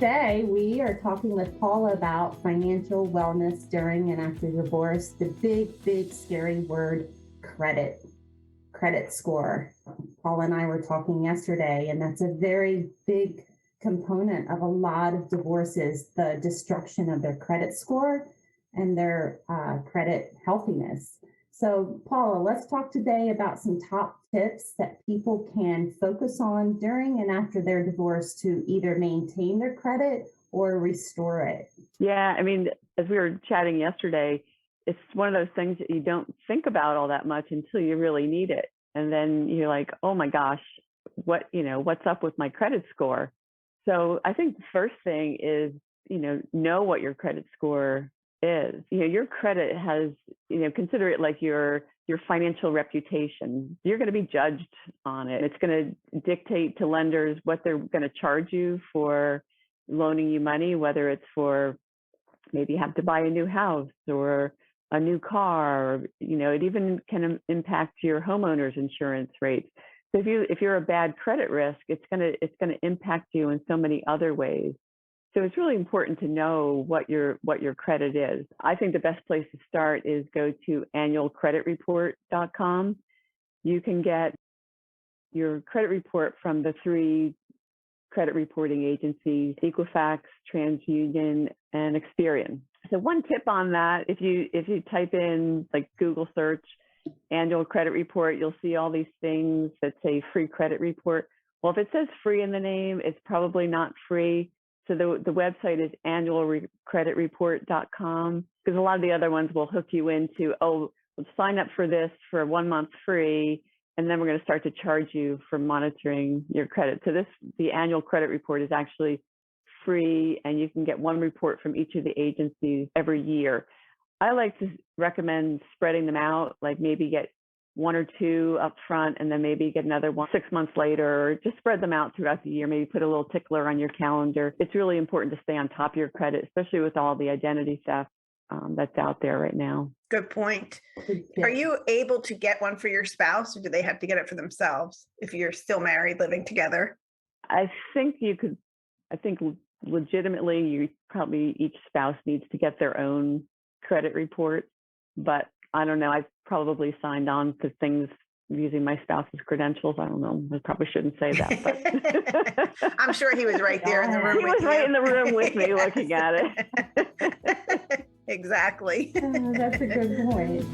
today we are talking with Paula about financial wellness during and after divorce. The big, scary word, credit score. Paula and I were talking yesterday, and that's a very big component of a lot of divorces, the destruction of their credit score and their credit healthiness. So, Paula, let's talk today about some top tips that people can focus on during and after their divorce to either maintain their credit or restore it. Yeah, I mean, as we were chatting yesterday, it's one of those things that you don't think about all that much until you really need it. And then you're like, oh my gosh, what's up with my credit score? So I think the first thing is, know what your credit score is. Your credit has, consider it like your financial reputation. You're going to be judged on it. It's going to dictate to lenders what they're going to charge you for loaning you money, whether it's for maybe you have to buy a new house or a new car, or, it even can impact your homeowner's insurance rates. So if you're a bad credit risk, it's going to impact you in so many other ways. So it's really important to know what your credit is. I think the best place to start is go to annualcreditreport.com. You can get your credit report from the 3 credit reporting agencies, Equifax, TransUnion, and Experian. So one tip on that, if you type in, like, Google search annual credit report, you'll see all these things that say free credit report. Well, if it says free in the name, it's probably not free. So the website is annualcreditreport.com, because a lot of the other ones will hook you into, sign up for this for 1 month free, and then we're going to start to charge you for monitoring your credit. So the annual credit report is actually free, and you can get one report from each of the agencies every year. I like to recommend spreading them out, like maybe get 1 or 2 up front, and then maybe get another one 6 months later, or just spread them out throughout the year. Maybe put a little tickler on your calendar. It's really important to stay on top of your credit, especially with all the identity theft that's out there right now. Good point. Are you able to get one for your spouse, or do they have to get it for themselves if you're still married, living together? I think legitimately, each spouse needs to get their own credit report, but I don't know. I've probably signed on to things using my spouse's credentials. I don't know. I probably shouldn't say that, but I'm sure he was right there in the room. He was right in the room with me looking at it. Exactly. That's a good point.